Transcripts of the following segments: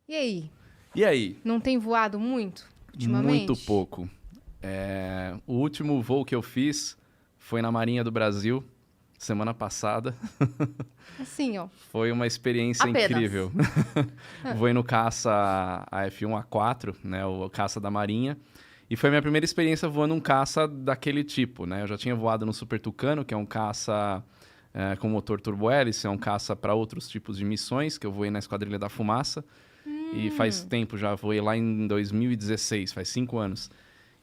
E aí? E aí? Não tem voado muito ultimamente? Muito pouco. O último voo que eu fiz foi na Marinha do Brasil, semana passada. Assim, ó. Foi uma experiência Apenas. incrível. Voei no caça AF1A4, né, o caça da Marinha. E foi a minha primeira experiência voando um caça daquele tipo, né? Eu já tinha voado no Super Tucano, que é um caça com motor turbo-hélice, é um caça para outros tipos de missões, que eu voei na Esquadrilha da Fumaça. E faz tempo já, voei lá em 2016, faz 5 anos.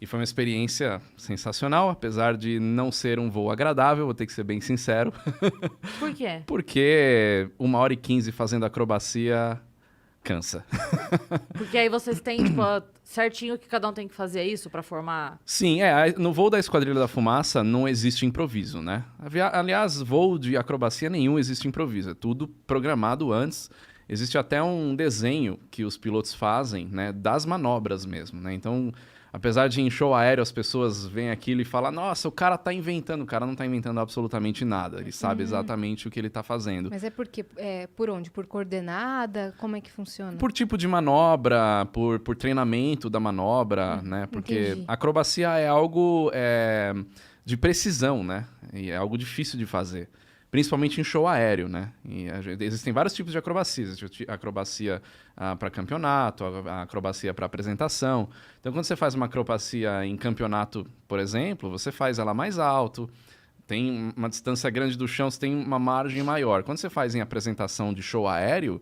E foi uma experiência sensacional, apesar de não ser um voo agradável, vou ter que ser bem sincero. Por quê? Porque 1h15 fazendo acrobacia cansa. Porque aí vocês têm, tipo, certinho o que cada um tem que fazer, é isso, pra formar... Sim, no voo da Esquadrilha da Fumaça não existe improviso, né? Aliás, voo de acrobacia nenhum existe improviso, é tudo programado antes. Existe até um desenho que os pilotos fazem, né, das manobras mesmo, né? Então, apesar de em show aéreo as pessoas veem aquilo e falam, nossa, o cara tá inventando. O cara não tá inventando absolutamente nada. Ele sabe exatamente o que ele tá fazendo. Mas é porque, por onde? Por coordenada? Como é que funciona? Por tipo de manobra, por treinamento da manobra, né? Porque entendi. acrobacia é algo de precisão, né? E é algo difícil de fazer. Principalmente em show aéreo, né? Existem vários tipos de acrobacia. Existe a acrobacia para campeonato, a acrobacia para apresentação. Então, quando você faz uma acrobacia em campeonato, por exemplo, você faz ela mais alto, tem uma distância grande do chão, você tem uma margem maior. Quando você faz em apresentação de show aéreo,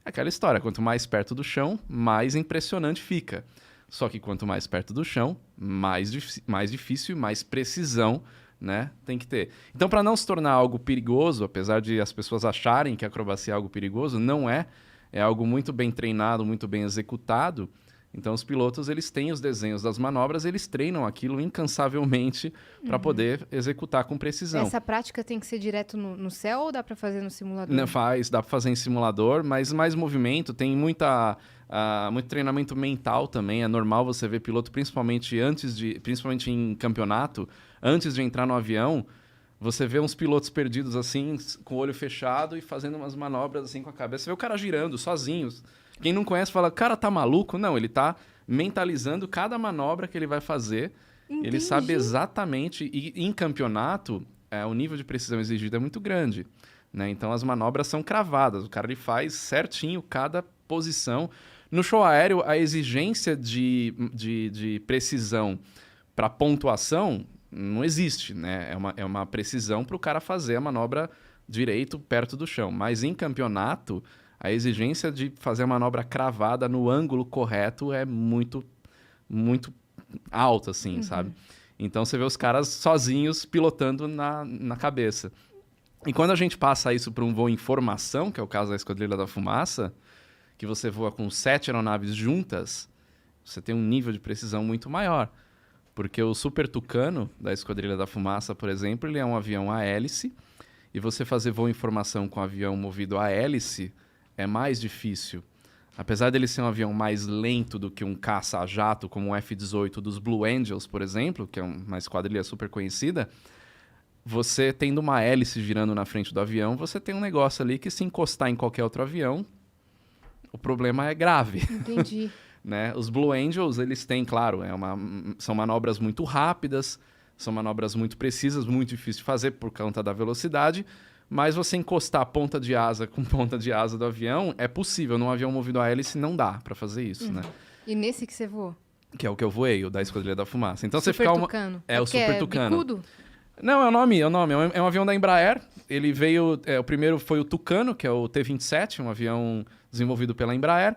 é aquela história. Quanto mais perto do chão, mais impressionante fica. Só que quanto mais perto do chão, mais difícil e mais precisão, né, tem que ter. Então, para não se tornar algo perigoso, apesar de as pessoas acharem que a acrobacia é algo perigoso, não é. É algo muito bem treinado, muito bem executado. Então, os pilotos, eles têm os desenhos das manobras, eles treinam aquilo incansavelmente para poder executar com precisão. Essa prática tem que ser direto no céu ou dá pra fazer no simulador? Não, dá para fazer em simulador, mas mais movimento, tem muito treinamento mental também. É normal você ver piloto, principalmente em campeonato, antes de entrar no avião, você vê uns pilotos perdidos assim, com o olho fechado e fazendo umas manobras assim com a cabeça. Você vê o cara girando sozinhos. Quem não conhece fala, cara, tá maluco? Não, ele tá mentalizando cada manobra que ele vai fazer. Entendi. Ele sabe exatamente. E em campeonato, o nível de precisão exigido é muito grande, né? Então as manobras são cravadas. O cara ele faz certinho cada posição. No show aéreo, a exigência de precisão para pontuação não existe, né? É uma precisão para o cara fazer a manobra direito perto do chão. Mas em campeonato, a exigência de fazer a manobra cravada no ângulo correto é muito, muito alta, assim, sabe? Então você vê os caras sozinhos pilotando na cabeça. E quando a gente passa isso para um voo em formação, que é o caso da Esquadrilha da Fumaça, que você voa com 7 aeronaves juntas, você tem um nível de precisão muito maior. Porque o Super Tucano, da Esquadrilha da Fumaça, por exemplo, ele é um avião a hélice, e você fazer voo em formação com um avião movido a hélice é mais difícil. Apesar dele ser um avião mais lento do que um caça a jato, como o F-18 dos Blue Angels, por exemplo, que é uma esquadrilha super conhecida, você tendo uma hélice girando na frente do avião, você tem um negócio ali que se encostar em qualquer outro avião, o problema é grave. Entendi. Né? Os Blue Angels, eles têm, claro, são manobras muito rápidas, são manobras muito precisas, muito difíceis de fazer por conta da velocidade, mas você encostar ponta de asa com ponta de asa do avião é possível. Num avião movido a hélice não dá para fazer isso, né? E nesse que você voou? Que é o que eu voei, o da Esquadrilha da Fumaça. Então você Super fica Tucano. É o porque Super Tucano. Bicudo? Não, é o nome. É um avião da Embraer. Ele veio... o primeiro foi o Tucano, que é o T-27, um avião desenvolvido pela Embraer.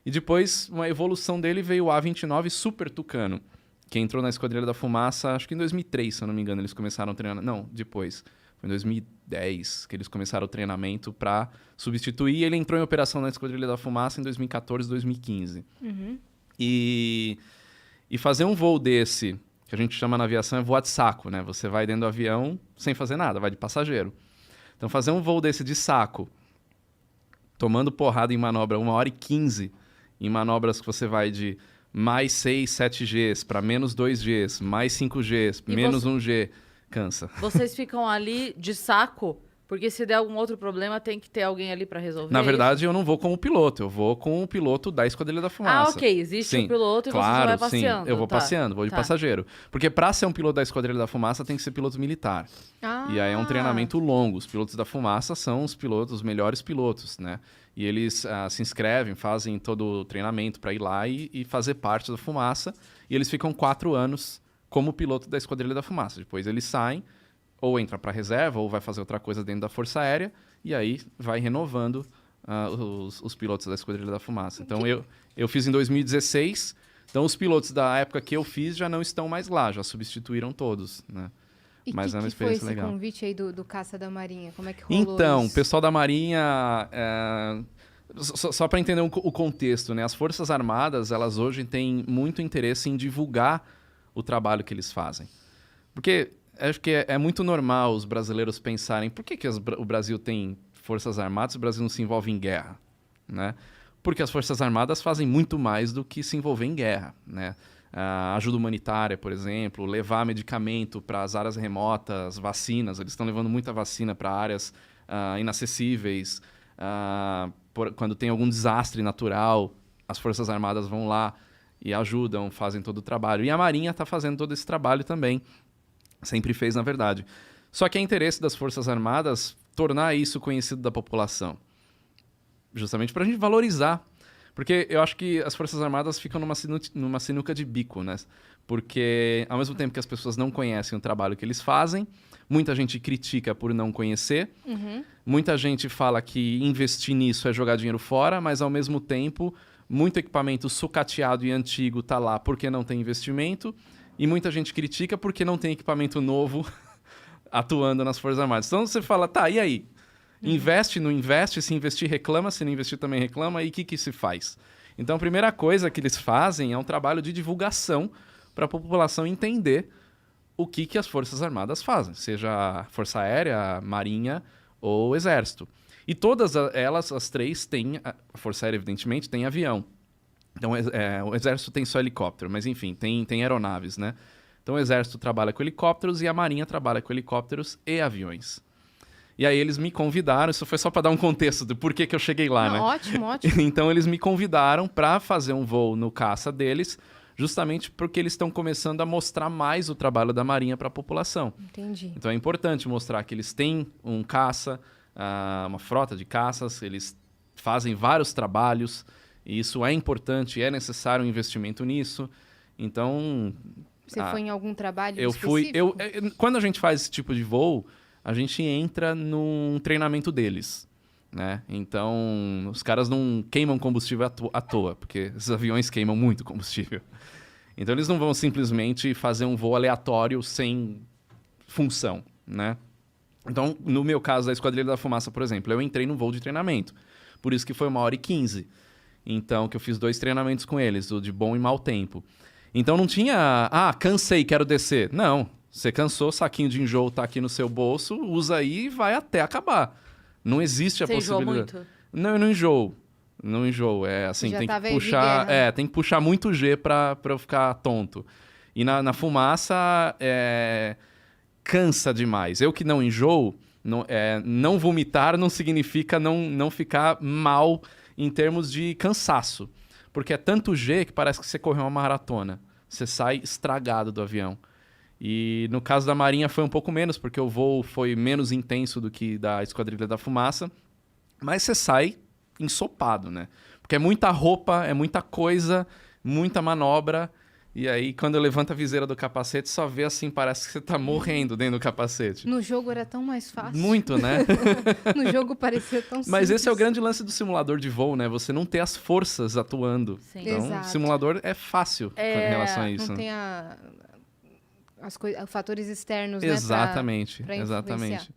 E depois, uma evolução dele, veio o A-29 Super Tucano, que entrou na Esquadrilha da Fumaça, acho que em 2003, se eu não me engano, eles começaram o treinamento. Não, depois. Foi em 2010 que eles começaram o treinamento para substituir. Ele entrou em operação na Esquadrilha da Fumaça em 2014, 2015. E fazer um voo desse, que a gente chama na aviação, é voar de saco, né? Você vai dentro do avião sem fazer nada, vai de passageiro. Então, fazer um voo desse de saco, tomando porrada em manobra 1h15, em manobras que você vai de mais 6, 7Gs para menos 2Gs, mais 5Gs, E menos 1G, cansa. Vocês ficam ali de saco Porque se der algum outro problema, tem que ter alguém ali pra resolver. Na isso? verdade, eu não vou como piloto, eu vou com o piloto da Esquadrilha da Fumaça. Ah, ok. Existe Sim, o piloto e você só claro, vai passeando. sim. Eu vou tá. passeando, vou de Tá. passageiro. Porque para ser um piloto da Esquadrilha da Fumaça, tem que ser piloto militar. Ah, E aí é um treinamento longo. Os pilotos da Fumaça são os melhores pilotos, né? E eles se inscrevem, fazem todo o treinamento para ir lá e fazer parte da Fumaça. E eles ficam 4 anos como piloto da Esquadrilha da Fumaça. Depois eles saem, ou entra para reserva, ou vai fazer outra coisa dentro da Força Aérea. E aí vai renovando os pilotos da Esquadrilha da Fumaça. Então eu fiz em 2016. Então os pilotos da época que eu fiz já não estão mais lá, já substituíram todos, né? e Mas é uma que foi experiência esse legal. convite aí do Caça da Marinha? Como é que rolou Então, o isso? pessoal da Marinha... só para entender o contexto, né? As Forças Armadas, elas hoje têm muito interesse em divulgar o trabalho que eles fazem. Porque acho que é muito normal os brasileiros pensarem por que o Brasil tem Forças Armadas e o Brasil não se envolve em guerra, né? Porque as Forças Armadas fazem muito mais do que se envolver em guerra, né? Ajuda humanitária, por exemplo, levar medicamento para as áreas remotas, vacinas. Eles estão levando muita vacina para áreas inacessíveis. Quando tem algum desastre natural, as Forças Armadas vão lá e ajudam, fazem todo o trabalho. E a Marinha está fazendo todo esse trabalho também. Sempre fez, na verdade. Só que é interesse das Forças Armadas tornar isso conhecido da população. Justamente para a gente valorizar. Porque eu acho que as Forças Armadas ficam numa sinuca de bico, né? Porque ao mesmo tempo que as pessoas não conhecem o trabalho que eles fazem, muita gente critica por não conhecer, muita gente fala que investir nisso é jogar dinheiro fora, mas ao mesmo tempo, muito equipamento sucateado e antigo tá lá porque não tem investimento, e muita gente critica porque não tem equipamento novo atuando nas Forças Armadas. Então você fala, tá, e aí? Investe, não investe? Se investir, reclama. Se não investir, também reclama. E o que se faz? Então, a primeira coisa que eles fazem é um trabalho de divulgação para a população entender o que as Forças Armadas fazem, seja a Força Aérea, a Marinha ou o Exército. E todas elas, as três, têm... A Força Aérea, evidentemente, tem avião. Então, o Exército tem só helicóptero, mas enfim, tem aeronaves, né? Então, o Exército trabalha com helicópteros e a Marinha trabalha com helicópteros e aviões. E aí eles me convidaram, isso foi só para dar um contexto do porquê que eu cheguei lá, né? Ótimo, ótimo. Então eles me convidaram para fazer um voo no caça deles, justamente porque eles estão começando a mostrar mais o trabalho da Marinha para a população. Entendi. Então é importante mostrar que eles têm um caça, uma frota de caças, eles fazem vários trabalhos, e isso é importante, é necessário um investimento nisso. Então... Você foi em algum trabalho eu fui. específico? Quando a gente faz esse tipo de voo, a gente entra num treinamento deles, né? Então, os caras não queimam combustível à toa, porque esses aviões queimam muito combustível. Então, eles não vão simplesmente fazer um voo aleatório sem função, né? Então, no meu caso da Esquadrilha da Fumaça, por exemplo, eu entrei num voo de treinamento. Por isso que foi 1h15. Então, que eu fiz 2 treinamentos com eles, o de bom e mau tempo. Então, não tinha... cansei, quero descer. Não. Você cansou, saquinho de enjoo tá aqui no seu bolso, usa aí e vai até acabar. Não existe a possibilidade. Você enjoou muito? Não, eu não enjoo. Não enjoo. É assim, Já tem que tava aí de puxar. guerra. Tem que puxar muito G pra eu ficar tonto. E na fumaça cansa demais. Eu que não enjoo, não vomitar não significa não ficar mal em termos de cansaço. Porque é tanto G que parece que você correu uma maratona. Você sai estragado do avião. E no caso da Marinha foi um pouco menos, porque o voo foi menos intenso do que da Esquadrilha da Fumaça. Mas você sai ensopado, né? Porque é muita roupa, é muita coisa, muita manobra. E aí, quando eu levanto a viseira do capacete, só vê assim, parece que você tá morrendo dentro do capacete. No jogo era tão mais fácil. Muito, né? No jogo parecia tão simples. Mas esse é o grande lance do simulador de voo, né? Você não ter as forças atuando. Sim. Então, o Exato. simulador é fácil com relação a isso. Não tem fatores externos, né? Exatamente, pra exatamente. influenciar.